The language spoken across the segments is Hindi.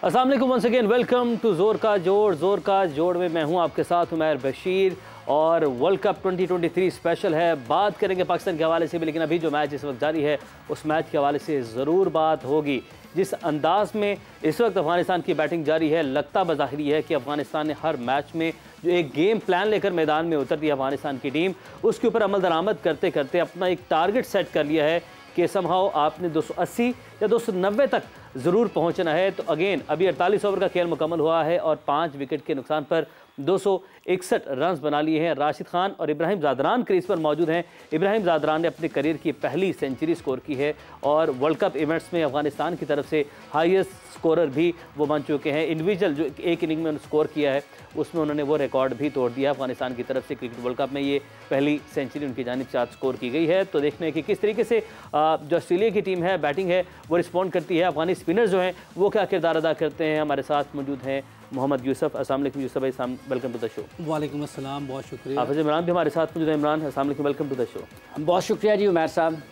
अस्सलाम वालेकुम वंस अगेन वेलकम टू जोर का जोड़ में मैं हूं आपके साथ उमैर बशीर और वर्ल्ड कप 2023 स्पेशल है। बात करेंगे पाकिस्तान के हवाले से भी, लेकिन अभी जो मैच इस वक्त जारी है उस मैच के हवाले से ज़रूर बात होगी। जिस अंदाज में इस वक्त अफगानिस्तान की बैटिंग जारी है, लगता बज़ाहिरी है कि अफगानिस्तान ने हर मैच में जो एक गेम प्लान लेकर मैदान में उतरती है अफगानिस्तान की टीम, उसके ऊपर अमल दरामद करते करते अपना एक टारगेट सेट कर लिया है कि समहाउ आपने 280 या 290 तक ज़रूर पहुंचना है। तो अगेन अभी 48 ओवर का खेल मुकम्मल हुआ है और 5 विकेट के नुकसान पर 261 रन बना लिए हैं। राशिद खान और इब्राहिम ज़ादरान क्रीज पर मौजूद हैं। इब्राहिम ज़ादरान ने अपने करियर की पहली सेंचुरी स्कोर की है और वर्ल्ड कप इवेंट्स में अफगानिस्तान की तरफ से हाईएस्ट स्कोरर भी वो बन चुके हैं। इंडिविजुअल जो एक इनिंग में उन्होंने स्कोर किया है उसमें उन्होंने वो रिकॉर्ड भी तोड़ दिया। अफगानिस्तान की तरफ से क्रिकेट वर्ल्ड कप में ये पहली सेंचुरी उनकी जानिब से आज स्कोर की गई है। तो देखते हैं कि किस तरीके से जो ऑस्ट्रेलिया की टीम है बैटिंग है वो रिस्पॉन्ड करती है, अफगानी स्पिनर्स जो हैं वो क्या किरदार अदा करते हैं। हमारे साथ मौजूद हैं मोहम्मद यूसुफ। अस्सलाम वालेकुम यूसुफ भाई, वेलकम टू द शो। वालेकुम अस्सलाम, बहुत शुक्रिया। हाफिज़ इमरान भी हमारे साथ मौजूद हैं। इमरान अस्सलाम वालेकुम, वेलकम टू द शो। बहुत शुक्रिया जी उमैर साहब।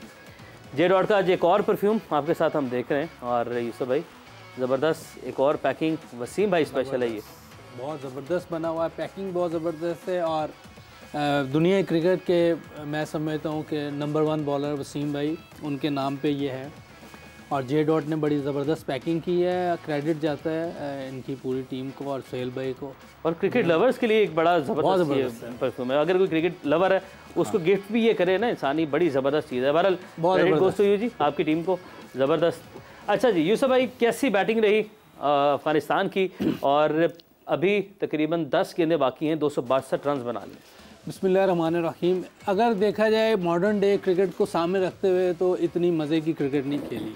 जे डॉट का आज एक और परफ्यूम आपके साथ हम देख रहे हैं और यूसुफ भाई ज़बरदस्त एक और पैकिंग, वसीम भाई स्पेशल है, ये बहुत ज़बरदस्त बना हुआ है, पैकिंग बहुत ज़बरदस्त है और दुनिया क्रिकेट के मैं समझता हूँ कि नंबर 1 बॉलर वसीम भाई उनके नाम पे ये है और जे डॉट ने बड़ी ज़बरदस्त पैकिंग की है। क्रेडिट जाता है इनकी पूरी टीम को और सोहेल भाई को। और क्रिकेट लवर्स के लिए एक बड़ा ज़बरदस्त परफ्यूम है। अगर कोई क्रिकेट लवर है उसको गिफ्ट भी ये करे ना इंसानी, बड़ी ज़बरदस्त चीज़ है। बहरहाल बहुत जी आपकी टीम को ज़बरदस्त। अच्छा जी यूसुफ भाई, कैसी बैटिंग रही अफगानिस्तान की? और अभी तकरीबन 10 गेंदें बाकी हैं, 262 रन बना लिए। बिस्मिल्लाहिर्रहमानिर्रहीम। अगर देखा जाए मॉडर्न डे क्रिकेट को सामने रखते हुए तो इतनी मज़े की क्रिकेट नहीं खेली,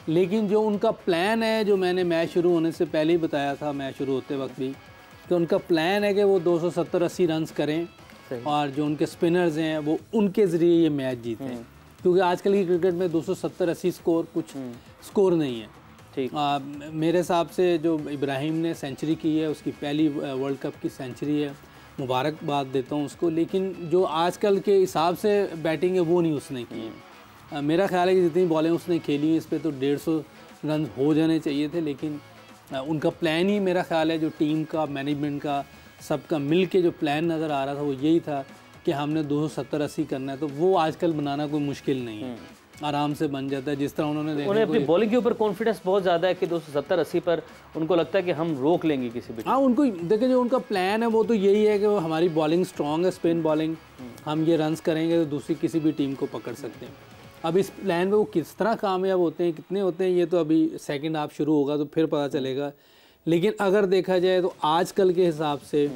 लेकिन जो उनका प्लान है, जो मैंने मैच शुरू होने से पहले ही बताया था, मैच शुरू होते वक्त भी, कि उनका प्लान है कि वो 270-80 रन करें और जो उनके स्पिनर्स हैं वो उनके ज़रिए ये मैच जीतें, क्योंकि आजकल की क्रिकेट में 270-80 स्कोर कुछ स्कोर नहीं है। ठीक मेरे हिसाब से जो इब्राहिम ने सेंचुरी की है उसकी पहली वर्ल्ड कप की सेंचुरी है, मुबारकबाद देता हूँ उसको, लेकिन जो आजकल के हिसाब से बैटिंग है वो नहीं उसने की है। मेरा ख्याल है कि जितनी बॉलें उसने खेली इस पे तो 150 रन हो जाने चाहिए थे, लेकिन उनका प्लान ही मेरा ख्याल है जो टीम का, मैनेजमेंट का, सबका मिल के जो प्लान नज़र आ रहा था वो यही था कि हमने 270-80 करना है। तो वो आजकल बनाना कोई मुश्किल नहीं है, आराम से बन जाता है। जिस तरह उन्होंने अपनी बॉलिंग के ऊपर कॉन्फिडेंस बहुत ज़्यादा है कि 270-80 पर उनको लगता है कि हम रोक लेंगे किसी भी। हाँ, उनको देखिए जो उनका प्लान है वो तो यही है कि वो हमारी बॉलिंग स्ट्रॉन्ग है, स्पिन बॉलिंग, हम ये रन्स करेंगे तो दूसरी किसी भी टीम को पकड़ सकते हैं। अब इस प्लान पे वो किस तरह कामयाब होते हैं, कितने होते हैं, ये तो अभी सेकंड हाफ शुरू होगा तो फिर पता चलेगा। लेकिन अगर देखा जाए तो आजकल के हिसाब से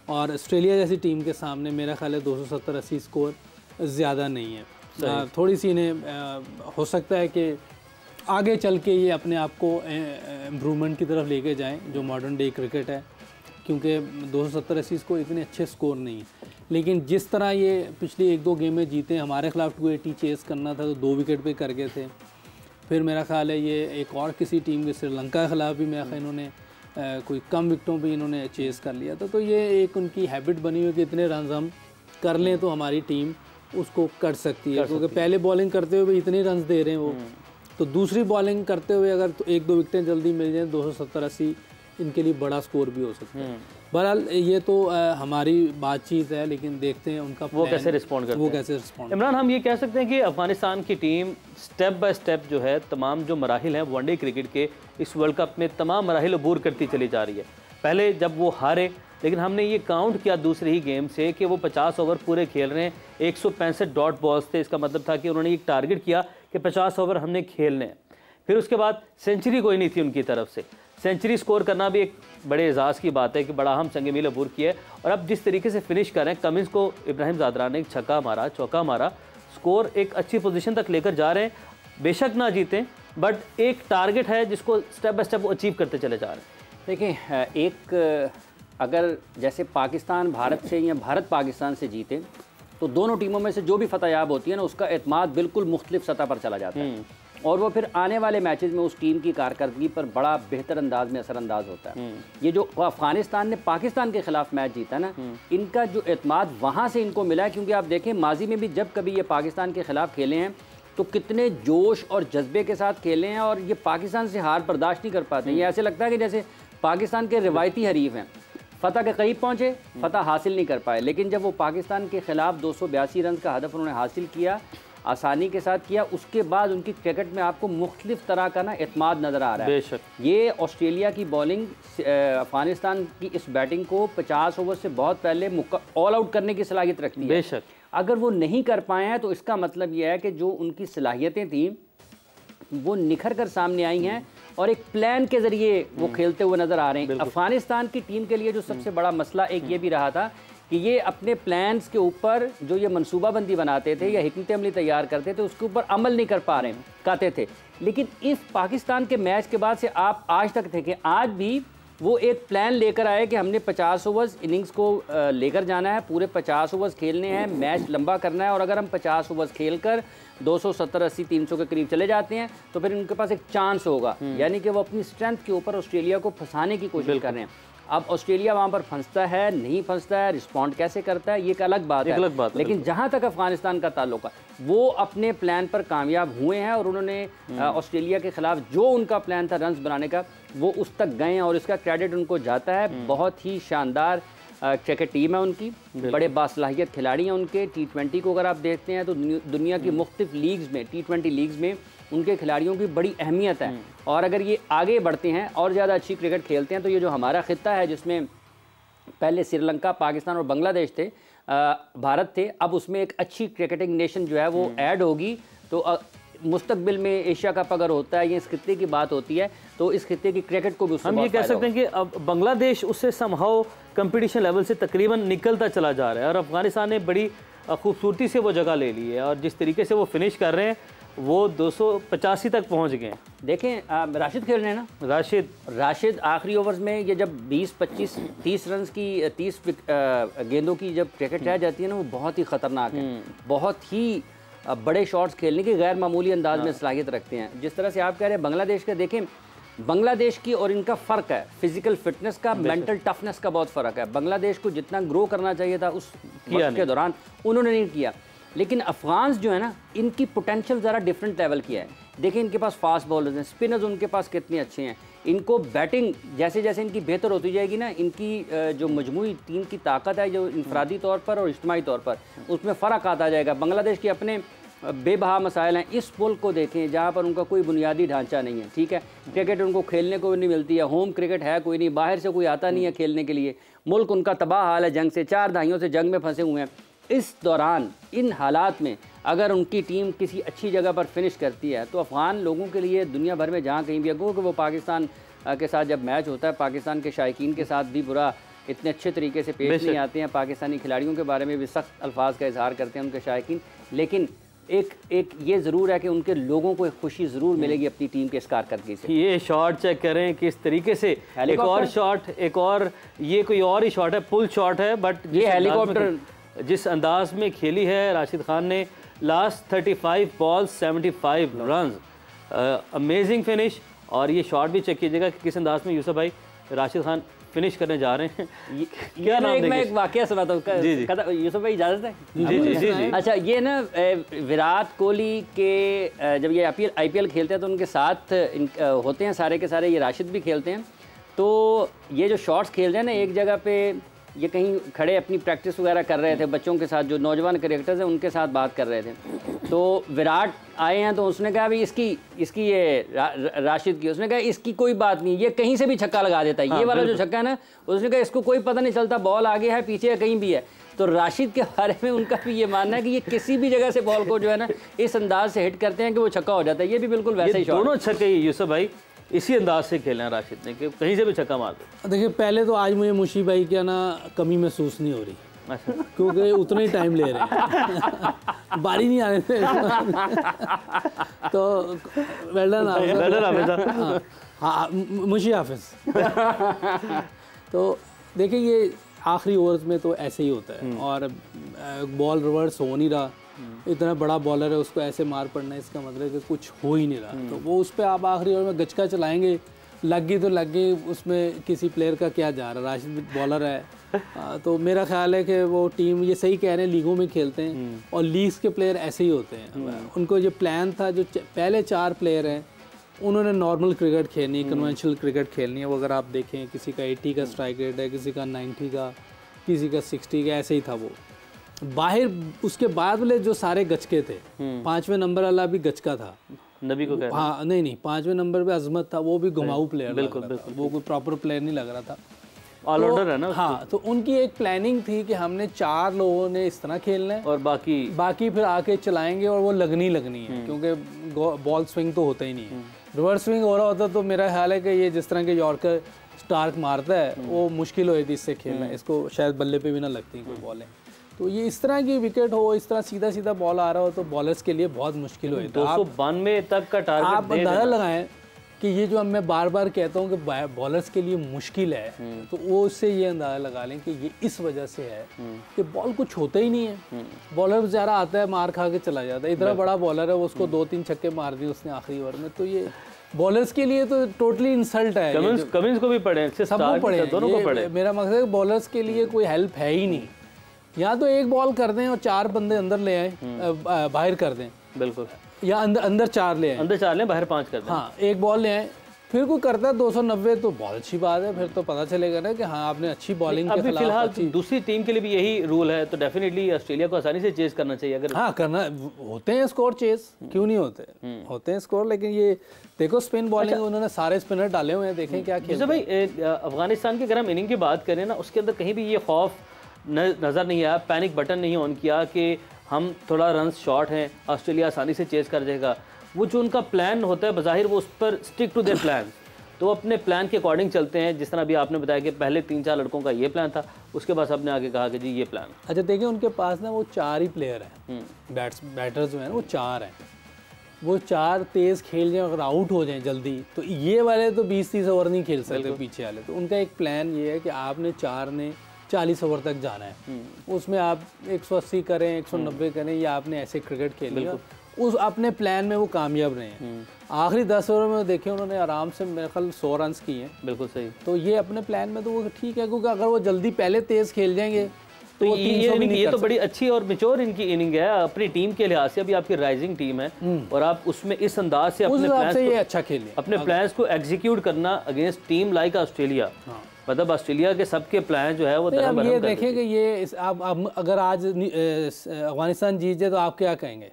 और ऑस्ट्रेलिया जैसी टीम के सामने मेरा ख्याल है 270-80 स्कोर ज़्यादा नहीं है। थोड़ी सी इन्हें हो सकता है कि आगे चल के ये अपने आप को इम्प्रूवमेंट की तरफ लेके जाएं जो मॉडर्न डे क्रिकेट है, क्योंकि 270-80 स्कोर इतने अच्छे स्कोर नहीं है। लेकिन जिस तरह ये पिछली 1-2 गेमें जीते, हमारे खिलाफ 280 चेस करना था तो 2 विकेट पे कर गए थे। फिर मेरा ख्याल है ये एक और किसी टीम के श्रीलंका के खिलाफ भी मेरा ख्याल इन्होंने कोई कम विकटों पर इन्होंने चेस कर लिया था। तो ये एक उनकी हैबिट बनी हुई कि इतने रन हम कर लें तो हमारी टीम उसको कर सकती है, क्योंकि पहले बॉलिंग करते हुए भी इतने रन दे रहे हैं वो, तो दूसरी बॉलिंग करते हुए अगर 1-2 विकेटें जल्दी मिल जाएं 270-80 इनके लिए बड़ा स्कोर भी हो सकता है। बहरहाल ये तो हमारी बातचीत है, लेकिन देखते हैं उनका वो कैसे रिस्पॉन्ड करते हैं। इमरान, हम ये कह सकते हैं कि अफगानिस्तान की टीम स्टेप बाय स्टेप जो है तमाम जो मराहिल हैं वनडे क्रिकेट के इस वर्ल्ड कप में तमाम मराहिल अबूर करती चली जा रही है। पहले जब वो हारे, लेकिन हमने ये काउंट किया दूसरे ही गेम से कि वो 50 ओवर पूरे खेल रहे हैं, 165 डॉट बॉल्स थे। इसका मतलब था कि उन्होंने एक टारगेट किया कि 50 ओवर हमने खेलने हैं। फिर उसके बाद सेंचुरी कोई नहीं थी उनकी तरफ से। सेंचुरी स्कोर करना भी एक बड़े एजाज़ की बात है कि बड़ा हम संग मील अबूर किया है। और अब जिस तरीके से फिनिश कर रहे हैं, कमिंस को इब्राहिम ज़ादरान ने एक छक्का मारा, चौका मारा, स्कोर एक अच्छी पोजीशन तक लेकर जा रहे हैं। बेशक ना जीतें, बट एक टारगेट है जिसको स्टेप बाय स्टेप वो अचीव करते चले जा रहे हैं। देखिए, एक अगर जैसे पाकिस्तान भारत से या भारत पाकिस्तान से जीते तो दोनों टीमों में से जो भी फतहयाब होती है ना, उसका एतमाद बिल्कुल मुख्तलिफ सतह पर चला जाता है और वो फिर आने वाले मैचेस में उस टीम की कारकर्दगी पर बड़ा बेहतर अंदाज में असरअंदाज होता है। ये जो अफगानिस्तान ने पाकिस्तान के खिलाफ मैच जीता ना, इनका जो एतमाद वहाँ से इनको मिला है, क्योंकि आप देखें माजी में भी जब कभी ये पाकिस्तान के खिलाफ खेले हैं तो कितने जोश और जज्बे के साथ खेले हैं और ये पाकिस्तान से हार बर्दाश्त नहीं कर पाते। ये ऐसे लगता है कि जैसे पाकिस्तान के रिवायती हरीफ हैं, फ़तह के करीब पहुँचे, फ़तह हासिल नहीं कर पाए, लेकिन जब वो पाकिस्तान के ख़िलाफ़ 282 रन का हदफ उन्होंने हासिल किया, आसानी के साथ किया, उसके बाद उनकी क्रिकेट में आपको मुख्तलिफ तरह का ना एतमाद नज़र आ रहा है। बेशक ये ऑस्ट्रेलिया की बॉलिंग अफ़गानिस्तान की इस बैटिंग को 50 ओवर से बहुत पहले ऑल आउट करने की सलाहियत रखती है। बेशक अगर वो नहीं कर पाए हैं तो इसका मतलब ये है कि जो उनकी सलाहियतें थी वो निखर कर सामने आई हैं और एक प्लान के ज़रिए वो खेलते हुए नज़र आ रहे हैं। अफ़गानिस्तान की टीम के लिए जो सबसे बड़ा मसला एक ये भी रहा था कि ये अपने प्लान्स के ऊपर जो ये मनसूबाबंदी बनाते थे या हिकमत अमली तैयार करते थे उसके ऊपर अमल नहीं कर पा रहे कहते थे। लेकिन इस पाकिस्तान के मैच के बाद से आप आज तक थे कि आज भी वो एक प्लान लेकर आए कि हमने 50 ओवर्स इनिंग्स को लेकर जाना है, पूरे 50 ओवर्स खेलने हैं, मैच लंबा करना है और अगर हम 50 ओवर्स खेलकर 270, 80, 300 के करीब चले जाते हैं तो फिर उनके पास एक चांस होगा। यानी कि वो अपनी स्ट्रेंथ के ऊपर ऑस्ट्रेलिया को फंसाने की कोशिश कर रहे हैं। अब ऑस्ट्रेलिया वहाँ पर फंसता है नहीं फंसता है, रिस्पॉन्ड कैसे करता है, ये एक अलग बात है। लेकिन जहाँ तक अफगानिस्तान का ताल्लुक है वो अपने प्लान पर कामयाब हुए हैं और उन्होंने ऑस्ट्रेलिया के खिलाफ जो उनका प्लान था रन्स बनाने का वो उस तक गए हैं और इसका क्रेडिट उनको जाता है। बहुत ही शानदार क्रिकेट टीम है उनकी, बड़े बासलाहियत खिलाड़ी हैं उनके। T20 को अगर आप देखते हैं तो दुनिया की मुख्तलिफ लीग्स में, T20 लीग्स में उनके खिलाड़ियों की बड़ी अहमियत है और अगर ये आगे बढ़ते हैं और ज़्यादा अच्छी क्रिकेट खेलते हैं तो ये जो हमारा खित्ता है जिसमें पहले श्रीलंका, पाकिस्तान और बांग्लादेश थे, भारत थे, अब उसमें एक अच्छी क्रिकेटिंग नेशन जो है वो ऐड होगी तो मुस्तकबिल में एशिया कप अगर होता है, ये इस खित्ते की बात होती है तो इस खित्ते की क्रिकेट को भी हम ये कह सकते हैं कि अब बांग्लादेश उससे समहाउ कंपटीशन लेवल से तकरीबन निकलता चला जा रहा है और अफगानिस्तान ने बड़ी खूबसूरती से वो जगह ले ली है और जिस तरीके से वो फिनिश कर रहे हैं वो 285 तक पहुंच गए। देखें राशिद खेल रहे हैं ना, राशिद आखिरी ओवर्स में ये जब 20, 25, 30 रन की 30 गेंदों की जब क्रिकेट रह जाती है ना वो बहुत ही ख़तरनाक है, बहुत ही बड़े शॉट्स खेलने की गैर मामूली अंदाज में सलाहियत रखते हैं। जिस तरह से आप कह रहे हैं बांग्लादेश का, देखें बांग्लादेश की और इनका फ़र्क है फिज़िकल फिटनेस का, मेंटल टफनेस का बहुत फ़र्क है। बांग्लादेश को जितना ग्रो करना चाहिए था उस वक्त के दौरान उन्होंने नहीं किया। लेकिन अफ़गान्स जो है ना इनकी पोटेंशियल ज़रा डिफरेंट लेवल की है। देखिए इनके पास फास्ट बॉलर्स हैं, स्पिनर्स उनके पास कितने अच्छे हैं, इनको बैटिंग जैसे जैसे इनकी बेहतर होती जाएगी ना, इनकी जो मजमूई टीम की ताकत है जो इनफरादी तौर पर और इज्तिमाई तौर पर उसमें फ़र्क आता जाएगा। बांग्लादेश के अपने बेबहा मसाइल हैं। इस मुल्क को देखें जहाँ पर उनका कोई बुनियादी ढांचा नहीं है, ठीक है, क्रिकेट उनको खेलने को भी नहीं मिलती है, होम क्रिकेट है कोई नहीं, बाहर से कोई आता नहीं है खेलने के लिए, मुल्क उनका तबाह हाल है, जंग से 4 दहाइयों से जंग में फंसे हुए हैं। इस दौरान इन हालात में अगर उनकी टीम किसी अच्छी जगह पर फिनिश करती है तो अफ़गान लोगों के लिए दुनिया भर में जहाँ कहीं भी अगो कि वो पाकिस्तान के साथ जब मैच होता है पाकिस्तान के शायकीन के साथ भी बुरा इतने अच्छे तरीके से पेश नहीं आते हैं। पाकिस्तानी खिलाड़ियों के बारे में भी सख्त अल्फाज का इजहार करते हैं उनके शायकीन, लेकिन एक ये ज़रूर है कि उनके लोगों को एक खुशी ज़रूर मिलेगी अपनी टीम के इस कारकर्दगी से। ये शॉट चेक करें किस तरीके से, एक और शॉट, एक और ये कोई और ही शॉट है, पुल शॉट है, बट ये हेलीकॉप्टर जिस अंदाज में खेली है राशिद खान ने, last 35 ball 75 run, amazing finish. और ये शॉट भी चेक कीजिएगा कि किस अंदाज में यूसुफ भाई राशिद खान फिनिश करने जा रहे हैं। क्या नाम मैं एक वाकया सुनाता हूँ, यूसुफ भाई इजाज़त है? जी जी जी जी। अच्छा, ये ना विराट कोहली के जब ये IPL खेलते हैं तो उनके साथ होते हैं सारे के सारे, ये राशिद भी खेलते हैं। तो ये जो शॉट्स खेल रहे हैं ना, एक जगह पे ये कहीं खड़े अपनी प्रैक्टिस वगैरह कर रहे थे बच्चों के साथ, जो नौजवान क्रिकेटर्स हैं उनके साथ बात कर रहे थे। तो विराट आए हैं तो उसने कहा भाई इसकी ये राशिद की, उसने कहा इसकी कोई बात नहीं, ये कहीं से भी छक्का लगा देता है। हाँ, ये वाला जो छक्का है ना, उसने कहा इसको कोई पता नहीं चलता बॉल आगे है पीछे है कहीं भी है। तो राशिद के बारे में उनका भी ये मानना है कि ये किसी भी जगह से बॉल को जो है ना इस अंदाज से हिट करते हैं कि वो छक्का हो जाता है। ये भी बिल्कुल वैसे ही शॉट, दोनों छक्के यूसुफ भाई इसी अंदाज से खेलना है राशिद ने कि कहीं से भी छक्का मार दो। देखिए पहले तो आज मुझे मुशी भाई क्या ना कमी महसूस नहीं हो रही क्योंकि उतना ही टाइम ले रहे हैं, बारी नहीं आने थे तो वेल डन हाँ मुशी हाफिज। तो देखिए ये आखिरी ओवर्स में तो ऐसे ही होता है और बॉल रिवर्स हो नहीं रहा, इतना बड़ा बॉलर है उसको ऐसे मार पड़ना है, इसका मतलब है कि कुछ हो ही नहीं रहा। तो वो उस पर आप आखिरी ओवर में गचका चलाएंगे लग गई तो लग गई, उसमें किसी प्लेयर का क्या जा रहा है, राशिद बॉलर है। तो मेरा ख्याल है कि वो टीम, ये सही कह रहे हैं, लीगों में खेलते हैं और लीग्स के प्लेयर ऐसे ही होते हैं। उनको जो प्लान था, जो पहले 4 प्लेयर हैं उन्होंने नॉर्मल क्रिकेट खेलनी, कन्वेंशनल क्रिकेट खेलनी है। वो अगर आप देखें, किसी का 80 का स्ट्राइक रेट है, किसी का 90 का, किसी का 60 का, ऐसे ही था वो। बाहर उसके बाद वाले जो सारे गचके थे, 5वें नंबर वाला भी गचका था, नबी को कहना। हाँ नहीं 5वें नंबर पे अजमत था, वो भी घुमाऊ प्लेयर, बिल्कुल, वो कोई प्रॉपर प्लेयर नहीं लग रहा था, ऑलराउंडर है ना। हाँ, तो उनकी एक प्लानिंग थी कि हमने 4 लोगों ने इस तरह खेलना है और बाकी फिर आके चलाएंगे और वो लगनी है, क्योंकि बॉल स्विंग तो होता ही नहीं है। रिवर्स स्विंग हो रहा होता तो मेरा ख्याल है कि ये जिस तरह के यॉर्कर स्टार्क मारता है वो मुश्किल हो जाती इससे खेलना, इसको शायद बल्ले पे भी ना लगती कोई बॉलें। तो ये इस तरह की विकेट हो, इस तरह सीधा सीधा बॉल आ रहा हो तो बॉलर्स के लिए बहुत मुश्किल हो जाता है। 292 तक का टारगेट आप अंदाजा लगाएं कि ये जो मैं बार बार कहता हूँ कि बॉलर्स के लिए मुश्किल है, तो वो उससे ये अंदाजा लगा लें कि ये इस वजह से है कि बॉल कुछ होता ही नहीं है। बॉलर बेचारा आता है, मार खा के चला जाता है। इतना बड़ा बॉलर है, उसको 2-3 छक्के मार दिए उसने आखिरी ओवर में, तो ये बॉलर्स के लिए तो टोटली इंसल्ट है। कमिंस को भी पढ़े, सबको पढ़े, दोनों को पढ़े। मेरा मकसद है कि बॉलर्स के लिए कोई हेल्प है ही नहीं। या तो एक बॉल कर दें और 4 बंदे अंदर ले आए, बाहर कर दें, बिल्कुल, या अंदर 4 ले आए, अंदर 4 ले, बाहर 5 कर दें। हाँ, एक बॉल ले आए, फिर कोई करता है 290 तो बहुत अच्छी बात है, फिर तो पता चलेगा ना कि हाँ आपने अच्छी बॉलिंग के खिलाफ। फिलहाल दूसरी टीम के लिए भी यही रूल है, तो डेफिनेटली ऑस्ट्रेलिया को आसानी से चेज करना चाहिए। अगर हाँ करना होते हैं स्कोर चेज, क्यों नहीं होते, होते हैं स्कोर, लेकिन ये देखो स्पिन बॉलिंग उन्होंने सारे स्पिनर डाले हुए हैं, देखें क्या खेलते हैं। भाई अफगानिस्तान की अगर हम इनिंग की बात करें ना, उसके अंदर कहीं भी ये खौफ नज़र नहीं आया, पैनिक बटन नहीं ऑन किया कि हम थोड़ा रन शॉर्ट हैं, ऑस्ट्रेलिया आसानी से चेज कर जाएगा। वो जो उनका प्लान होता है बज़ाहिर वो उस पर स्टिक टू देयर प्लान, तो वो अपने प्लान के अकॉर्डिंग चलते हैं। जिस तरह अभी आपने बताया कि पहले 3-4 लड़कों का ये प्लान था, उसके बाद आपने आगे कहा कि जी ये प्लान। अच्छा देखिए, उनके पास ना वो 4 ही प्लेयर हैं, बैटर्स जो हैं वो 4 हैं, वो 4 तेज़ खेल जाएं, अगर आउट हो जाएं जल्दी तो ये वाले तो 20-30 ओवर नहीं खेल सकते पीछे वाले। तो उनका एक प्लान ये है कि आपने 4 ने 40 ओवर तक जाना है, उसमें आप 180 करें, 190 करें, या आपने ऐसे क्रिकेट खेली है, उस अपने प्लान में वो कामयाब रहे हैं। आखिरी 10 ओवर में देखें उन्होंने आराम से मेरे ख्याल 100 रन किए हैं। बिल्कुल सही। तो ये अपने प्लान में तो वो ठीक है, क्योंकि अगर वो जल्दी पहले तेज़ खेल जाएंगे तो ये तो बड़ी अच्छी और मैच्योर इनकी इनिंग है अपनी टीम के लिहाज से। अभी आपकी राइजिंग टीम है और आप उसमें इस अंदाज से अपने प्लान्स को एग्जीक्यूट करना अगेंस्ट टीम लाइक ऑस्ट्रेलिया, मतलब ऑस्ट्रेलिया के सबके प्लान जो है वो अब ये देखें कि ये आप अगर आज अफगानिस्तान जीत जाए तो आप क्या कहेंगे?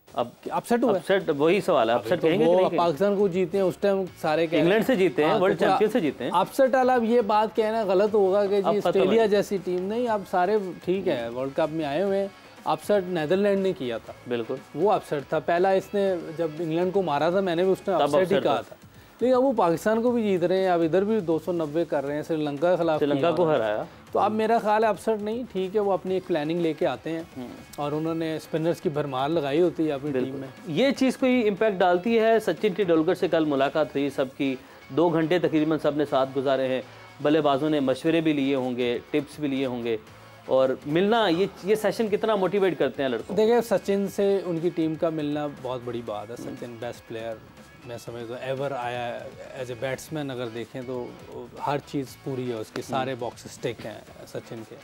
अब अपसेट हुआ, अपसेट वही सवाल है, अपसेट तो कहेंगे वो पाकिस्तान को जीते हैं उस टाइम सारे इंग्लैंड से जीते हैं, वर्ल्ड चैंपियन से जीते हैं। अपसेट वाला अब ये बात कहना गलत होगा कि जी ऑस्ट्रेलिया जैसी टीम नहीं, अब सारे ठीक है वर्ल्ड कप में आए हुए हैं। अपसेट नेदरलैंड ने किया था, बिल्कुल वो अपसेट था। पहला इसने जब इंग्लैंड को मारा था मैंने भी उसने अपसेट ही कहा था, लेकिन अब वो पाकिस्तान को भी जीत रहे हैं, अब इधर भी 290 कर रहे हैं, श्रीलंका के खिलाफ श्रीलंका को हराया। तो अब मेरा ख्याल है अपसेट नहीं, ठीक है, वो अपनी एक प्लानिंग लेके आते हैं और उन्होंने स्पिनर्स की भरमार लगाई होती है अपनी टीम में। ये चीज़ कोई इम्पैक्ट डालती है? सचिन तेंदुलकर से कल मुलाकात हुई सबकी, 2 घंटे तकरीबन सब ने साथ गुजारे हैं, बल्लेबाजों ने मशवरे भी लिए होंगे, टिप्स भी लिए होंगे, और मिलना ये सेशन कितना मोटिवेट करते हैं लड़कों? देखिए सचिन से उनकी टीम का मिलना बहुत बड़ी बात है। सचिन बेस्ट प्लेयर मैं समझता हूँ एवर आया एज ए बैट्समैन। अगर देखें तो हर चीज़ पूरी है उसकी, सारे बॉक्सेस टिक हैं सचिन के।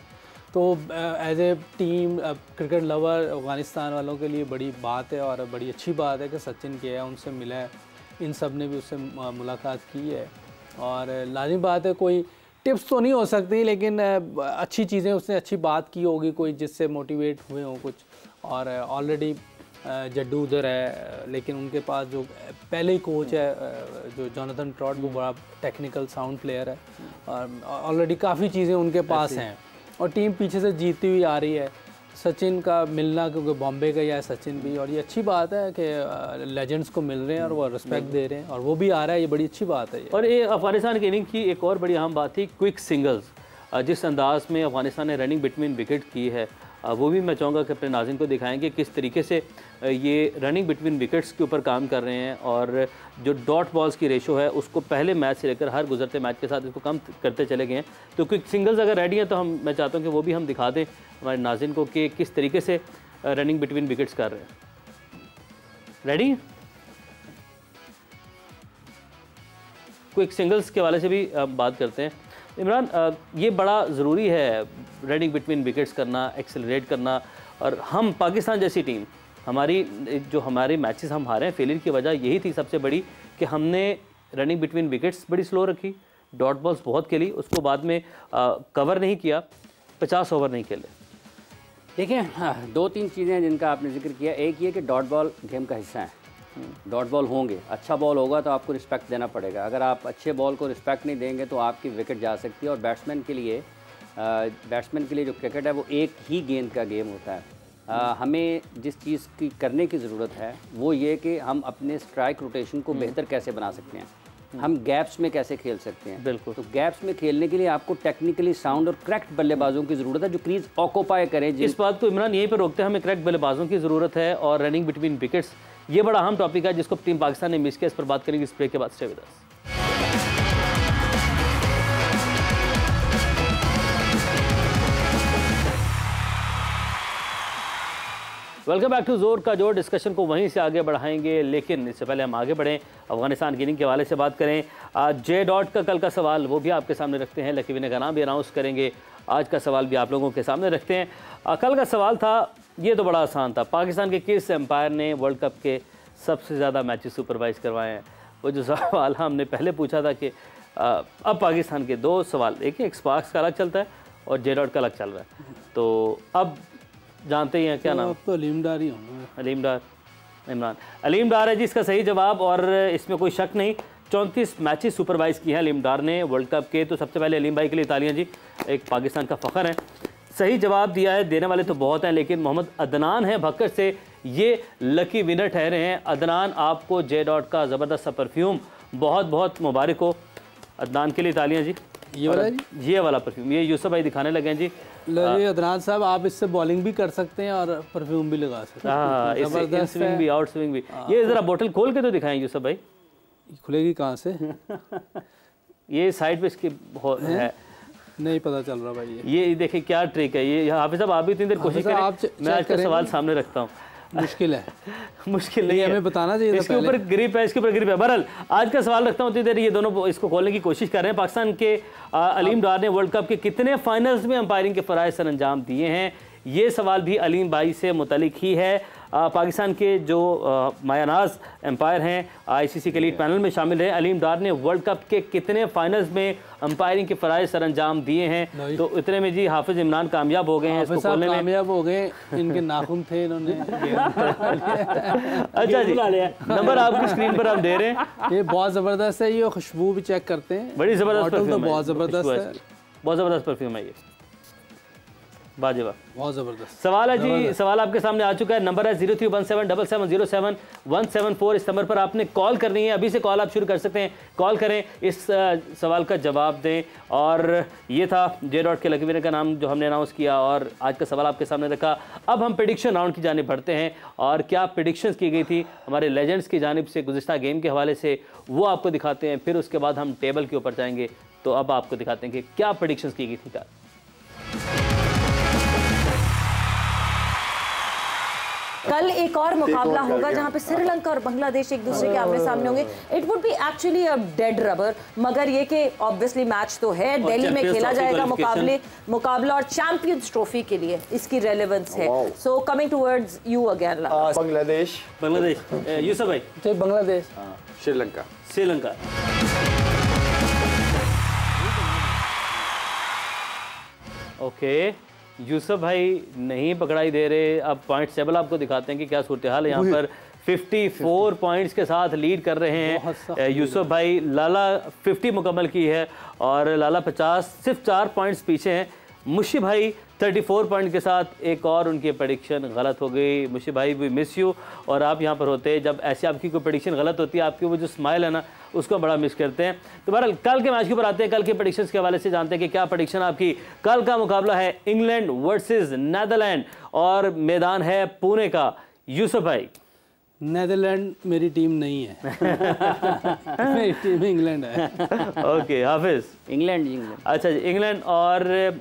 तो as a team cricket lover Afghanistan वालों के लिए बड़ी बात है और बड़ी अच्छी बात है कि सचिन के है, उनसे मिला है, इन सब ने भी उससे मुलाकात की है। और लाजिम बात है, कोई टिप्स तो नहीं हो सकती, लेकिन अच्छी चीज़ें उसने अच्छी बात की होगी कोई, जिससे मोटिवेट हुए हों कुछ। और ऑलरेडी जड्डू उधर है, लेकिन उनके पास जो पहले ही कोच है जो जोनाथन ट्रॉट, वो बड़ा टेक्निकल साउंड प्लेयर है और ऑलरेडी काफ़ी चीज़ें उनके पास हैं और टीम पीछे से जीतती हुई आ रही है। सचिन का मिलना, क्योंकि बॉम्बे का ही है सचिन भी, और ये अच्छी बात है कि लेजेंड्स को मिल रहे हैं और वो रिस्पेक्ट दे रहे हैं और वो भी आ रहा है, ये बड़ी अच्छी बात है। और ये अफगानिस्तान की इनिंग की एक और बड़ी अहम बात थी, क्विक सिंगल्स। जिस अंदाज में अफगानिस्तान ने रनिंग बिटवीन विकेट की है, वो भी मैं चाहूँगा कि अपने नाज़रीन को दिखाएंगे किस तरीके से ये रनिंग बिटवीन विकेट्स के ऊपर काम कर रहे हैं। और जो डॉट बॉल्स की रेशो है उसको पहले मैच से लेकर हर गुजरते मैच के साथ इसको कम करते चले गए हैं। तो क्विक सिंगल्स अगर रेडी हैं तो मैं चाहता हूँ कि वो भी हम दिखा दें हमारे नाज़रीन को कि किस तरीके से रनिंग बिटवीन विकेट्स कर रहे हैं। रेडी? क्विक सिंगल्स के हवाले से भी बात करते हैं। इमरान, ये बड़ा ज़रूरी है रनिंग बिटवीन विकेट्स करना, एक्सेलरेट करना, और हम पाकिस्तान जैसी टीम, हमारे मैचेस हम हारे हैं, फेलियर की वजह यही थी सबसे बड़ी कि हमने रनिंग बिटवीन विकेट्स बड़ी स्लो रखी, डॉट बॉल्स बहुत खेली, उसको बाद में कवर नहीं किया, 50 ओवर नहीं खेले। देखिए, हाँ, 2-3 चीज़ें हैं जिनका आपने जिक्र किया। एक ये कि डॉट बॉल गेम का हिस्सा है, डॉट बॉल होंगे, अच्छा बॉल होगा तो आपको रिस्पेक्ट देना पड़ेगा। अगर आप अच्छे बॉल को रिस्पेक्ट नहीं देंगे तो आपकी विकेट जा सकती है। और बैट्समैन के लिए जो क्रिकेट है वो एक ही गेंद का गेम होता है। हमें जिस चीज़ की करने की ज़रूरत है वो ये कि हम अपने स्ट्राइक रोटेशन को बेहतर कैसे बना सकते हैं, हम गैप्स में कैसे खेल सकते हैं। बिल्कुल। तो गैप्स में खेलने के लिए आपको टेक्निकली साउंड और करेक्ट बल्लेबाजों की ज़रूरत है जो क्रीज ऑक्यूपाई करें। इस बात को इमरान यहीं पर रोकते हैं, हमें करेक्ट बल्लेबाजों की ज़रूरत है और रनिंग बिटवीन विकेट्स, ये बड़ा अहम टॉपिक है जिसको टीम पाकिस्तान ने मिस किया। इस पर बात करेंगे इस ब्रेक के बाद। Stay with us. Welcome back to जोर का जोर। डिस्कशन को वहीं से आगे बढ़ाएंगे, लेकिन इससे पहले हम आगे बढ़ें, अफगानिस्तान की इनिंग के हवाले से बात करें। जे डॉट का कल का सवाल वो भी आपके सामने रखते हैं, लकी विनर का नाम भी अनाउंस करेंगे। आज का सवाल भी आप लोगों के सामने रखते हैं। कल का सवाल था, ये तो बड़ा आसान था, पाकिस्तान के किस एम्पायर ने वर्ल्ड कप के सबसे ज़्यादा मैचेस सुपरवाइज़ करवाए हैं। वो जो सवाल हमने पहले पूछा था कि अब पाकिस्तान के 2 सवाल, एक स्पार्क्स का अलग चलता है और जे डॉट का अलग चल रहा है, तो अब जानते ही हैं क्या नाम। तो अलीम डार ही होंगे। अलीम डार, इमरान अलीम डार है जी इसका सही जवाब, और इसमें कोई शक नहीं। 34 मैचेस सुपरवाइज़ किए हैं अलीम डार ने वर्ल्ड कप के। तो सबसे पहले अलीम भाई के लिए तालियां जी, एक पाकिस्तान का फ़ख्र है। सही जवाब दिया है, देने वाले तो बहुत हैं, लेकिन मोहम्मद अदनान है भक्कर से, ये लकी विनर ठहरे हैं। अदनान, आपको जे डॉट का ज़बरदस्त सा परफ्यूम बहुत बहुत मुबारक हो। अदनान के लिए तालियां जी। ये वाला जी, ये वाला परफ्यूम ये यूसुफ भाई दिखाने लगे हैं जी। जी अदनान साहब, आप इससे बॉलिंग भी कर सकते हैं और परफ्यूम भी लगा सकते हैं। हाँ, इन स्विंग भी, आउट स्विंग भी। ये ज़रा बोतल खोल के तो दिखाएं यूसुफ भाई। खुलेगी कहाँ से? ये साइड पे इसकी है, नहीं पता चल रहा भाई। ये देखिए क्या ट्रिक है ये। हाफिज साहब, आप भी इतनी देर कोशिश करें, मैं आज का सवाल सामने रखता हूँ। मुश्किल है। मुश्किल नहीं है, हमें बताना चाहिए। इसके ऊपर ग्रिप है, इसके ऊपर ग्रिप है। बहरहाल आज का सवाल रखता हूँ, उतनी देर ये दोनों इसको खोलने की कोशिश कर रहे हैं। पाकिस्तान के अलीम डार ने वर्ल्ड कप के कितने फाइनल्स में अंपायरिंग के फ़राइज़ सर अंजाम दिए हैं, ये सवाल भी अलीम भाई से मुतलिक ही है। पाकिस्तान के जो मायानाज एम्पायर हैं, आईसीसी के लीड पैनल में शामिल हैं। अलीम डार ने वर्ल्ड कप के कितने फाइनल्स में अंपायरिंग के फ़राइज़ सर अंजाम दिए हैं। तो इतने में जी हाफिज़ इमरान कामयाब हो गए हैं इसको खोलने में। कामयाब हो गए, इनके नाखून थे, इन्होंने। अच्छा जी, नंबर आपकी स्क्रीन पर हम दे रहे हैं। ये बहुत ज़बरदस्त है, ये खुशबू भी चेक करते हैं, बड़ी ज़बरदस्त परफ्यूम है, बहुत ज़बरदस्त है, बहुत ज़बरदस्त परफ्यूम है ये, बाजेबा, बहुत ज़बरदस्त सवाल है जी। सवाल आपके सामने आ चुका है। नंबर है 031777077174। इस नंबर पर आपने कॉल करनी है, अभी से कॉल आप शुरू कर सकते हैं। कॉल करें, इस सवाल का जवाब दें। और ये था जे डॉट के लकी विनर का नाम जो हमने अनाउंस किया, और आज का सवाल आपके सामने रखा। अब हम प्रेडिक्शन राउंड की जानिब बढ़ते हैं, और क्या प्रेडिक्शंस की गई थी हमारे लेजेंड्स की जानिब से गुज़िश्ता गेम के हवाले से, वो आपको दिखाते हैं। फिर उसके बाद हम टेबल के ऊपर जाएंगे, तो अब आपको दिखाते हैं कि क्या प्रेडिक्शंस की गई थी। कल एक और मुकाबला होगा जहां पे श्रीलंका और बांग्लादेश एक दूसरे के आमने सामने होंगे। It would be actually a dead rubber, मगर ये कि ऑब्वियसली मैच तो है, दिल्ली में खेला जाएगा मुकाबला, और चैंपियंस ट्रॉफी के लिए इसकी रेलेवेंस है। So coming towards you again. Bangladesh Yusuf भाई। तो बांग्लादेश, श्रीलंका। ओके, यूसुफ भाई नहीं पकड़ाई दे रहे। अब पॉइंट टेबल आपको दिखाते हैं कि क्या सूरत हाल है। यहाँ पर 54 पॉइंट्स के साथ लीड कर रहे हैं यूसुफ भाई। लाला 50 मुकम्मल की है और लाला 50, सिर्फ 4 पॉइंट्स पीछे हैं। मुशी भाई 34 पॉइंट के साथ, एक और उनकी प्रेडिक्शन गलत हो गई। मुशी भाई वी मिस यू, और आप यहाँ पर होते जब ऐसे आपकी कोई प्रेडिक्शन गलत होती है, आपकी वो जो स्माइल है ना, उसको बड़ा मिस करते हैं। तो बहरहाल कल के मैच के ऊपर आते हैं, कल के प्रेडिक्शंस के हवाले से जानते हैं कि क्या प्रेडिक्शन आपकी। कल का मुकाबला है इंग्लैंड वर्सेस नेदरलैंड, और मैदान है पुणे का। यूसुफ भाई। नेदरलैंड मेरी टीम नहीं है। मेरी टीम इंग्लैंड है। ओके, हाफिज। इंग्लैंड। अच्छा जी, इंग्लैंड। और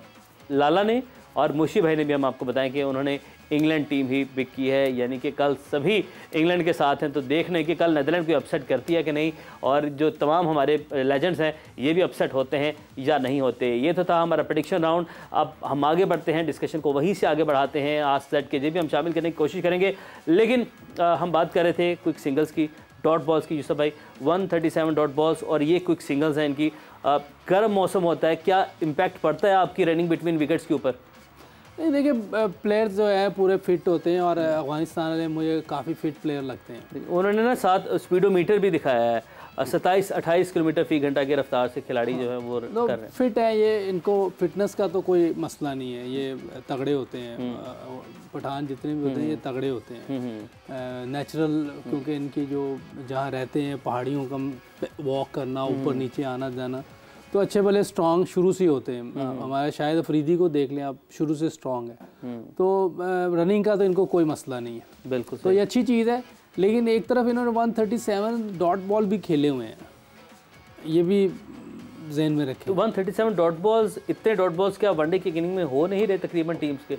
लाला ने और मुशी भाई ने भी हम आपको बताएं कि उन्होंने इंग्लैंड टीम ही पिक की है, यानी कि कल सभी इंग्लैंड के साथ हैं। तो देखने कि कल नीदरलैंड को अपसेट करती है कि नहीं, और जो तमाम हमारे लेजेंड्स हैं ये भी अपसेट होते हैं या नहीं होते। ये तो था हमारा प्रेडिक्शन राउंड। अब हम आगे बढ़ते हैं, डिस्कशन को वहीं से आगे बढ़ाते हैं। आज सेट के भी हम शामिल करने की कोशिश करेंगे, लेकिन हम बात कर रहे थे क्विक सिंगल्स की, डॉट बॉल्स की। यूसुफ भाई 137 डॉट बॉल्स और ये क्विक सिंगल्स हैं इनकी। गर्म मौसम होता है, क्या इम्पैक्ट पड़ता है आपकी रनिंग बिटवीन विकेट्स के ऊपर? नहीं देखिए, प्लेयर्स जो है पूरे फिट होते हैं और अफगानिस्तान वाले मुझे काफ़ी फिट प्लेयर लगते हैं। उन्होंने ना 7 स्पीडोमीटर भी दिखाया है, 27-28 किलोमीटर फी घंटा की रफ्तार से खिलाड़ी जो है वो कर रहे हैं। फिट है ये, इनको फिटनेस का तो कोई मसला नहीं है, ये तगड़े होते हैं। पठान जितने भी होते हैं ये तगड़े होते हैं, नेचुरल, क्योंकि इनकी जो जहाँ रहते हैं पहाड़ियों का वॉक करना, ऊपर नीचे आना जाना, तो अच्छे भले स्ट्रॉन्ग शुरू से होते हैं। हमारे शायद अफरीदी को देख लें आप, शुरू से स्ट्रॉन्ग है, तो रनिंग का तो इनको कोई मसला नहीं है। बिल्कुल, तो ये अच्छी चीज़ है। लेकिन एक तरफ इन्होंने 137 डॉट बॉल भी खेले हुए हैं, ये भी जहन में रखें। 137 डॉट बॉल्स, इतने डॉट बॉल्स क्या वनडे की इनिंग में हो नहीं रहे तकरीबन टीम्स के?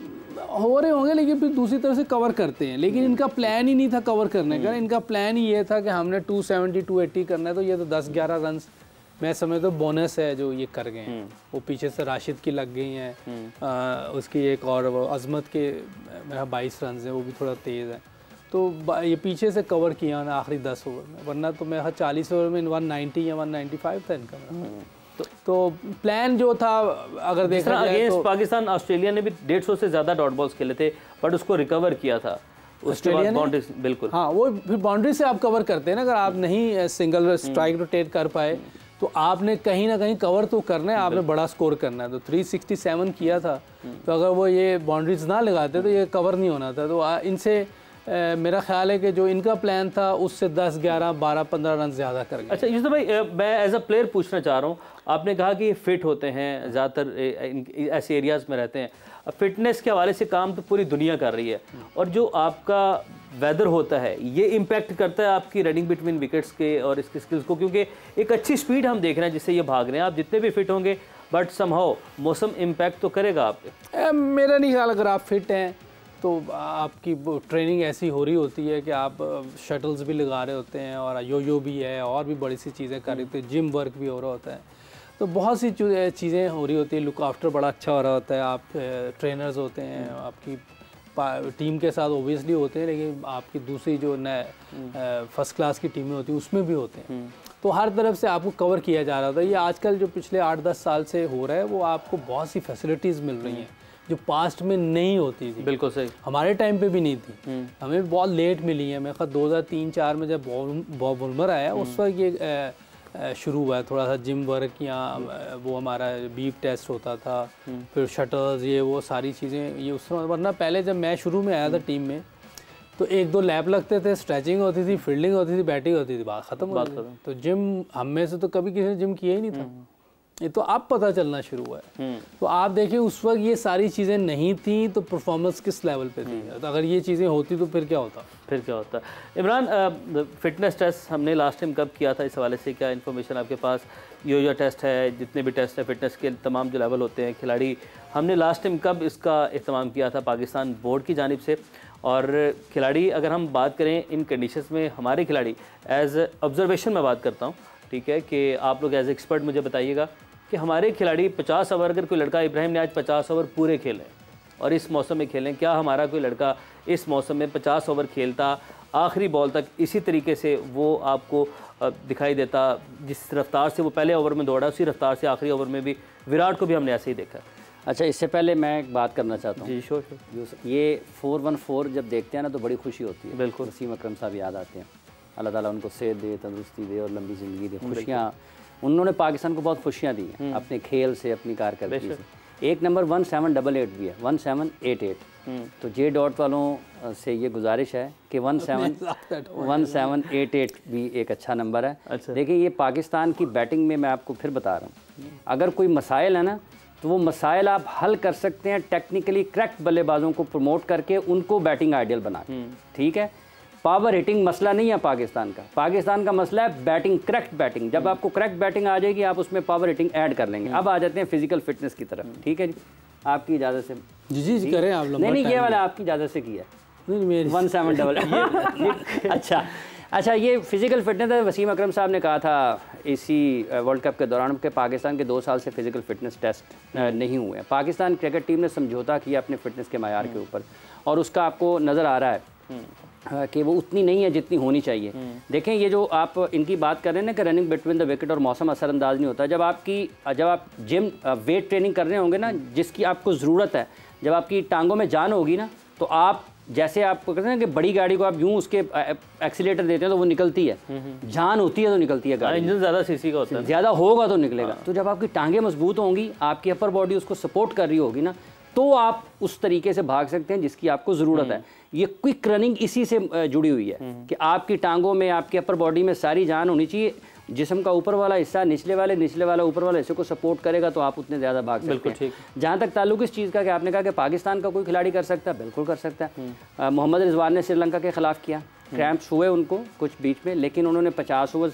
हो रहे होंगे, लेकिन फिर दूसरी तरफ से कवर करते हैं। लेकिन इनका प्लान ही नहीं था कवर करने का, इनका प्लान ही ये था कि हमने 270 280 करना है। तो ये तो 10-11 रन मैं समझता हूँ बोनस है जो ये कर गए हैं। वो पीछे से राशिद की लग गई हैं, उसकी एक और वो अजमत के मेरा 22 रन है, वो भी थोड़ा तेज़ है। तो ये पीछे से कवर किया ना आखिरी 10 ओवर में, वरना तो मेरा 40 ओवर में 190 या 195 था इनका। तो प्लान जो था अगर देखा जाए अगेंस्ट तो पाकिस्तान ऑस्ट्रेलिया ने भी 150 से ज़्यादा डॉट बॉल्स खेले थे, बट उसको रिकवर किया था ऑस्ट्रेलिया ने। बाउंड्री, बिल्कुल हाँ, वो फिर बाउंड्री से आप कवर करते हैं ना। अगर आप नहीं सिंगल स्ट्राइक रोटेट कर पाए तो आपने कहीं ना कहीं कवर तो करना है, आपने बड़ा स्कोर करना है। तो 367 किया था, तो अगर वो ये बाउंड्रीज ना लगाते तो ये कवर नहीं होना था। तो इनसे मेरा ख्याल है कि जो इनका प्लान था उससे 10, 11, 12, 15 रन ज़्यादा कर गए। अच्छा यूसुफ भाई, मैं एज अ प्लेयर पूछना चाह रहा हूँ, आपने कहा कि ये फिट होते हैं, ज़्यादातर ऐसे एरियाज़ में रहते हैं। फिटनेस के हवाले से काम तो पूरी दुनिया कर रही है, और जो आपका वेदर होता है ये इम्पैक्ट करता है आपकी रनिंग बिटवीन विकेट्स के और इसकी स्किल्स को, क्योंकि एक अच्छी स्पीड हम देख रहे हैं जिससे ये भाग रहे हैं। आप जितने भी फिट होंगे बट समहाउ मौसम इम्पैक्ट तो करेगा आप पे। मेरा नहीं ख्याल, अगर आप फिट हैं तो आपकी ट्रेनिंग ऐसी हो रही होती है कि आप शटल्स भी लगा रहे होते हैं और यो भी है और भी बड़ी सी चीज़ें कर रहे होते हैं, जिम वर्क भी हो रहा होता है। तो बहुत सी चीज़ें हो रही होती है, लुक आफ्टर बड़ा अच्छा हो रहा होता है। आप ट्रेनर्स होते हैं, आपकी टीम के साथ ओबियसली होते हैं, लेकिन आपकी दूसरी जो नए फर्स्ट क्लास की टीमें होती हैं उसमें भी होते हैं। तो हर तरफ से आपको कवर किया जा रहा था। ये आजकल जो पिछले 8-10 साल से हो रहा है, वो आपको बहुत सी फैसिलिटीज़ मिल रही हैं जो पास्ट में नहीं होती थी। बिल्कुल सही, हमारे टाइम पे भी नहीं थी, हमें बहुत लेट मिली है। मेरे ख्याल 2003-4 में जब बॉब वुलमर आया उस वक्त ये शुरू हुआ है थोड़ा सा जिम वर्क, या वो हमारा बीप टेस्ट होता था, फिर शटल्स, ये वो सारी चीज़ें ये उस समय। वरना पहले जब मैं शुरू में आया था टीम में तो 1-2 लैप लगते थे, स्ट्रेचिंग होती थी, फील्डिंग होती थी, बैटिंग होती थी, बात ख़त्म हो गई। तो जिम हम में से तो कभी किसी ने जिम किया ही नहीं था, ये तो अब पता चलना शुरू हुआ है। तो आप देखिए उस वक्त ये सारी चीज़ें नहीं थी, तो परफॉर्मेंस किस लेवल पे थी। तो अगर ये चीज़ें होती तो फिर क्या होता? इमरान, फिटनेस टेस्ट हमने लास्ट टाइम कब किया था, इस हवाले से क्या इन्फॉर्मेशन आपके पास? यो टेस्ट है, जितने भी टेस्ट है फिटनेस के तमाम जो लेवल होते हैं खिलाड़ी, हमने लास्ट टाइम कब इसका इत्माम किया था पाकिस्तान बोर्ड की जानिब से? और खिलाड़ी अगर हम बात करें इन कंडीशंस में, हमारे खिलाड़ी एज ऑब्जर्वेशन में बात करता हूँ, ठीक है, कि आप लोग एज एक्सपर्ट मुझे बताइएगा कि हमारे खिलाड़ी 50 ओवर, अगर कोई लड़का, इब्राहिम ने आज 50 ओवर पूरे खेले और इस मौसम में खेलें, क्या हमारा कोई लड़का इस मौसम में 50 ओवर खेलता, आखिरी बॉल तक इसी तरीके से वो आपको दिखाई देता? जिस रफ्तार से वो पहले ओवर में दौड़ा, उसी रफ्तार से आखिरी ओवर में भी विराट को भी हमने ऐसे ही देखा। अच्छा, इससे पहले मैं एक बात करना चाहता हूँ। जी श्योर। ये 414 जब देखते हैं ना तो बड़ी खुशी होती है। बिल्कुल, वसीम अकरम साहब याद आते हैं। अल्लाह ताला उनको सेहत दे, तंदुरुस्ती दे और लंबी ज़िंदगी दे। खुशियाँ, उन्होंने पाकिस्तान को बहुत खुशियाँ दी हैं अपने खेल से, अपनी कारकर्दगी से। एक नंबर 1788 भी है, 1788। तो जे डॉट वालों से ये गुजारिश है कि 1788 भी एक अच्छा नंबर है। अच्छा। देखिए, ये पाकिस्तान की बैटिंग में मैं आपको फिर बता रहा हूँ, अगर कोई मसाइल है ना तो वो मसाइल आप हल कर सकते हैं टेक्निकली करेक्ट बल्लेबाजों को प्रमोट करके, उनको बैटिंग आइडियल बना के। ठीक है, पावर हिटिंग मसला नहीं है पाकिस्तान का। पाकिस्तान का मसला है बैटिंग, करेक्ट बैटिंग। जब आपको करेक्ट बैटिंग आ जाएगी आप उसमें पावर हिटिंग ऐड कर लेंगे। अब आ जाते हैं फिजिकल फिटनेस की तरफ। ठीक है जी, आपकी इजाज़त से? जी करें आप लोग। नहीं ये वाला आपकी इजाज़त से किया नहीं मेरी 1788। अच्छा ये फिज़िकल फिटनेस है। वसीम अकरम साहब ने कहा था इसी वर्ल्ड कप के दौरान कि पाकिस्तान के 2 साल से फिज़िकल फिटनेस टेस्ट नहीं हुए हैं। पाकिस्तान क्रिकेट टीम ने समझौता किया अपने फिटनेस के मायार के ऊपर, और उसका आपको नज़र आ रहा है कि वो उतनी नहीं है जितनी होनी चाहिए। देखें ये जो आप इनकी बात कर रहे हैं ना कि रनिंग बिटवीन द विकेट और मौसम असरअंदाज नहीं होता। जब आप जिम वेट ट्रेनिंग कर रहे होंगे ना, जिसकी आपको ज़रूरत है, जब आपकी टांगों में जान होगी ना, तो आप जैसे आप कहते हैं कि बड़ी गाड़ी को आप यूं उसके एक्सीलेटर देते हैं तो वो निकलती है, जान होती है तो निकलती है गाड़ी। इंजन ज़्यादा सीसी का होता है, ज़्यादा होगा तो निकलेगा। तो जब आपकी टांगें मजबूत होंगी, आपकी अपर बॉडी उसको सपोर्ट कर रही होगी ना, तो आप उस तरीके से भाग सकते हैं जिसकी आपको ज़रूरत है। ये क्विक रनिंग इसी से जुड़ी हुई है कि आपकी टांगों में, आपकी अपर बॉडी में सारी जान होनी चाहिए। जिस्म का ऊपर वाला हिस्सा निचले वाला ऊपर वाले हिस्से को सपोर्ट करेगा तो आप उतने ज़्यादा भाग सकते हैं। जहाँ तक ताल्लुक इस चीज़ का कि आपने कहा कि पाकिस्तान का कोई खिलाड़ी कर सकता है, बिल्कुल कर सकता है। मोहम्मद रिजवान ने श्रीलंका के ख़िलाफ़ किया, क्रैम्प्स हुए उनको कुछ बीच में, लेकिन उन्होंने 50 ओवर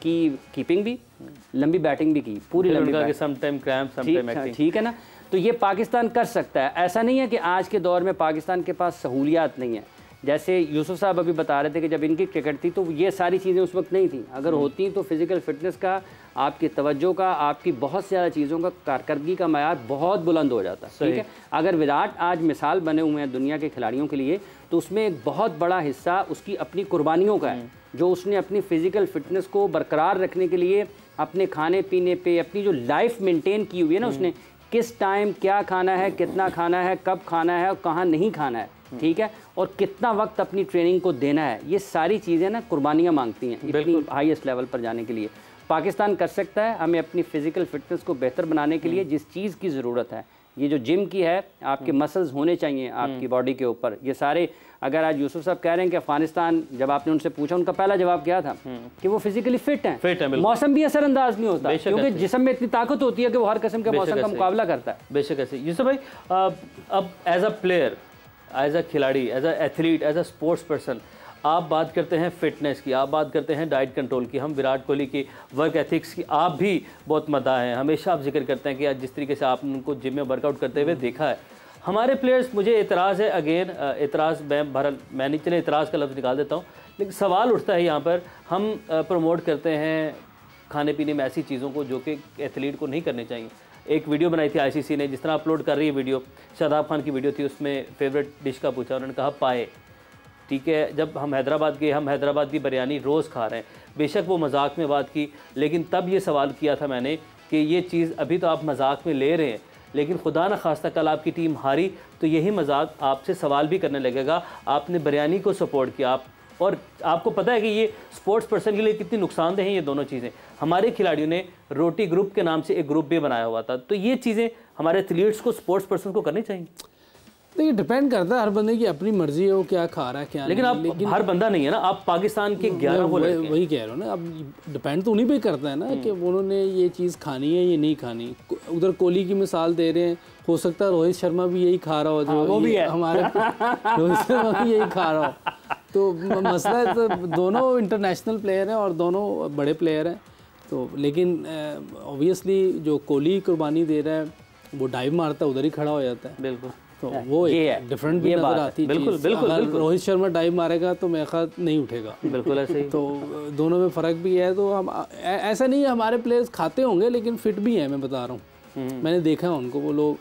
की कीपिंग भी, लंबी बैटिंग भी की, पूरी लंबी, ठीक है ना। तो ये पाकिस्तान कर सकता है। ऐसा नहीं है कि आज के दौर में पाकिस्तान के पास सहूलियात नहीं है। जैसे यूसुफ साहब अभी बता रहे थे कि जब इनकी क्रिकेट थी तो ये सारी चीज़ें उस वक्त नहीं थी। अगर होती तो फिज़िकल फिटनेस का, आपकी तवज्जो का, आपकी बहुत सी ज़्यादा चीज़ों का कारकर्दगी का मयार बहुत बुलंद हो जाता है। ठीक है, अगर विराट आज मिसाल बने हुए हैं दुनिया के खिलाड़ियों के लिए, तो उसमें एक बहुत बड़ा हिस्सा उसकी अपनी कुर्बानियों का है, जो उसने अपनी फ़िज़िकल फिटनेस को बरकरार रखने के लिए अपने खाने पीने पे, अपनी जो लाइफ मेंटेन की हुई है ना, उसने किस टाइम क्या खाना है, कितना खाना है, कब खाना है और कहाँ नहीं खाना है, ठीक है, और कितना वक्त अपनी ट्रेनिंग को देना है, ये सारी चीज़ें ना कुर्बानियाँ मांगती हैं इतनी हाईएस्ट लेवल पर जाने के लिए। पाकिस्तान कर सकता है। हमें अपनी फ़िज़िकल फिटनेस को बेहतर बनाने के लिए जिस चीज़ की ज़रूरत है, ये जो जिम की है, आपके मसल्स होने चाहिए आपकी बॉडी के ऊपर, ये सारे। अगर आज यूसुफ साहब कह रहे हैं कि अफगानिस्तान, जब आपने उनसे पूछा, उनका पहला जवाब क्या था कि वो फिजिकली फिट हैं। मौसम भी असरअंदाज नहीं होता, क्योंकि जिस्म में इतनी ताकत होती है कि वो हर किस्म के मौसम का मुकाबला करता है। बेशक ऐसे। यूसुफ भाई, अब as a player, as a खिलाड़ी, as a athlete, as a sports person, आप बात करते हैं फिटनेस की, आप बात करते हैं डाइट कंट्रोल की, हम विराट कोहली की वर्क एथिक्स की आप भी बहुत मदाह हैं, हमेशा आप जिक्र करते हैं कि आज जिस तरीके से आपने उनको जिम में वर्कआउट करते हुए देखा है। हमारे प्लेयर्स, मुझे एतराज़ है, अगेन एतराज़, मैं नहीं, चले एतराज़ का लफ्ज़ निकाल देता हूँ, लेकिन सवाल उठता है यहाँ पर, हम प्रमोट करते हैं खाने पीने में ऐसी चीज़ों को जो कि एथलीट को नहीं करनी चाहिए। एक वीडियो बनाई थी आईसीसी ने, जिस तरह अपलोड कर रही है वीडियो, शादाब खान की वीडियो थी, उसमें फेवरेट डिश का पूछा, उन्होंने कहा पाए। ठीक है, जब हम हैदराबाद गए, हम हैदराबाद की बिरयानी रोज़ खा रहे हैं, बेशक वो मजाक में बात की, लेकिन तब ये सवाल किया था मैंने कि ये चीज़ अभी तो आप मजाक में ले रहे हैं, लेकिन खुदा न खास्ता कल आपकी टीम हारी तो यही मजाक आपसे सवाल भी करने लगेगा, आपने बिरयानी को सपोर्ट किया। आप, और आपको पता है कि ये स्पोर्ट्स पर्सन के लिए कितनी नुकसानदेह हैं ये दोनों चीज़ें। हमारे खिलाड़ियों ने रोटी ग्रुप के नाम से एक ग्रुप भी बनाया हुआ था, तो ये चीज़ें हमारे एथलीट्स को, स्पोर्ट्स पर्सन को करनी चाहिए। देखिए, डिपेंड करता है, हर बंदे की अपनी मर्जी है वो क्या खा रहा है क्या लेकिन नहीं। लेकिन हर बंदा नहीं है ना, आप पाकिस्तान के 11 वो लड़के हैं। वही कह रहा हूँ ना, अब डिपेंड तो उन्हीं पे करता है ना कि उन्होंने ये चीज़ खानी है ये नहीं खानी। उधर कोहली की मिसाल दे रहे हैं, हो सकता है रोहित शर्मा भी यही खा रहा हो, जो वो भी है हमारे रोहित शर्मा भी यही खा रहा हो। तो मसला है, तो दोनों इंटरनेशनल प्लेयर हैं और दोनों बड़े प्लेयर हैं, तो लेकिन ऑब्वियसली जो कोहली कुर्बानी दे रहा है वो डाइव मारता है, उधर ही खड़ा हो जाता है। बिल्कुल, तो वो डिफरेंट भी नजर आती है। बिल्कुल। रोहित शर्मा डाइव मारेगा तो मेरा ख्याल नहीं उठेगा, बिल्कुल ऐसे ही। तो दोनों में फ़र्क भी है। तो हम ऐसा नहीं है, हमारे प्लेयर्स खाते होंगे लेकिन फिट भी हैं, मैं बता रहा हूँ, मैंने देखा है उनको, वो लोग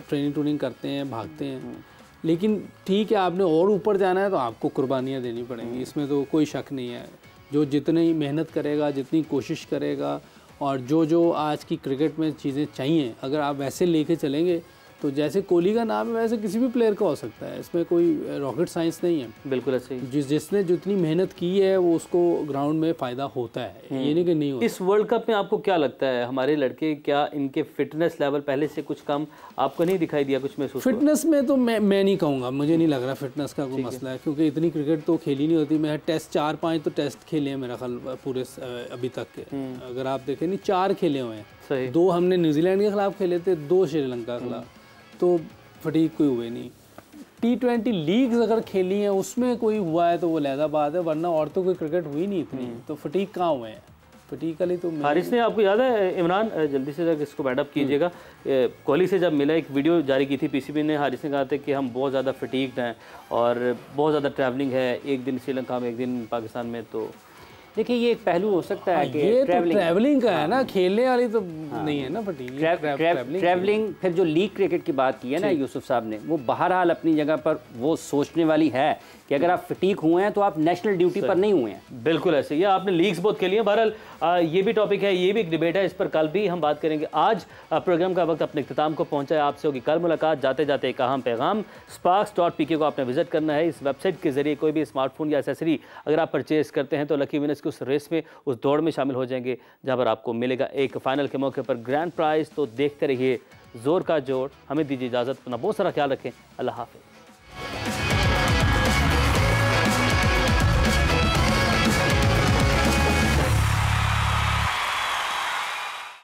ट्रेनिंग करते हैं, भागते हैं। लेकिन ठीक है, आपने और ऊपर जाना है तो आपको कुर्बानियाँ देनी पड़ेंगी, इसमें तो कोई शक नहीं है। जो जितनी मेहनत करेगा, जितनी कोशिश करेगा, और जो आज की क्रिकेट में चीज़ें चाहिए, अगर आप वैसे लेके चलेंगे तो जैसे कोहली का नाम है वैसे किसी भी प्लेयर का हो सकता है, इसमें कोई रॉकेट साइंस नहीं है। बिल्कुल ऐसे ही। जिसने जितनी मेहनत की है वो उसको ग्राउंड में फ़ायदा होता है, ये नहीं कि नहीं होता। इस वर्ल्ड कप में आपको क्या लगता है, हमारे लड़के क्या इनके फिटनेस लेवल पहले से कुछ कम आपको नहीं दिखाई दिया, कुछ महसूस? फिटनेस में तो मैं नहीं कहूँगा, मुझे नहीं लग रहा फिटनेस का कोई मसला है, क्योंकि इतनी क्रिकेट तो खेली नहीं होती। मैं टेस्ट 4-5 तो टेस्ट खेले हैं मेरा ख्याल पूरे अभी तक के, अगर आप देखें नहीं 4 खेले हुए हैं। 2 हमने न्यूजीलैंड के खिलाफ खेले थे, 2 श्रीलंका के खिलाफ, तो फटीक कोई हुए नहीं। T20 लीग्स अगर खेली हैं उसमें कोई हुआ है तो वो लहदा बात है, वरना और तो कोई क्रिकेट हुई नहीं इतनी, तो फटीक कहाँ हुए हैं। फटीक वाली तो हारिस ने, आपको याद है इमरान, जल्दी से जब इसको बैडअप कीजिएगा, कोहली से जब मिला एक वीडियो जारी की थी पीसीबी ने, हारिस ने कहा था कि हम बहुत ज़्यादा फटीक्ड हैं और बहुत ज़्यादा ट्रैवलिंग है, एक दिन श्रीलंका में एक दिन पाकिस्तान में। तो देखिए ये एक पहलू हो सकता है कि ये ट्रैवलिंग का है ना, खेलने वाली तो नहीं है ना फटीक। ट्रैवलिंग फिर जो लीग क्रिकेट की बात की है ना यूसुफ साहब ने, वो बहरहाल अपनी जगह पर वो सोचने वाली है कि अगर आप फटीक हुए हैं तो आप नेशनल ड्यूटी पर नहीं हुए हैं। बिल्कुल ऐसे ही, आपने लीग्स बहुत खेली हैं। बहरहाल ये भी टॉपिक है, ये भी एक डिबेट है, इस पर कल भी हम बात करेंगे। आज प्रोग्राम का वक्त अपने इख्तिताम को पहुंचा है, आपसे होगी कल मुलाकात। जाते जाते एक अहम पैगाम, sparks.pk को आपने विजिट करना है। इस वेबसाइट के जरिए कोई भी स्मार्टफोन या एसेसरी अगर आप परचेज करते हैं तो लकी विनर्स की उस रेस में, उस दौड़ में शामिल हो जाएंगे जहाँ पर आपको मिलेगा एक फाइनल के मौके पर ग्रैंड प्राइज। तो देखते रहिए जोर का जोड़। हमें दीजिए इजाज़त, अपना बहुत सारा ख्याल रखें। अल्लाह हाफ़िज़।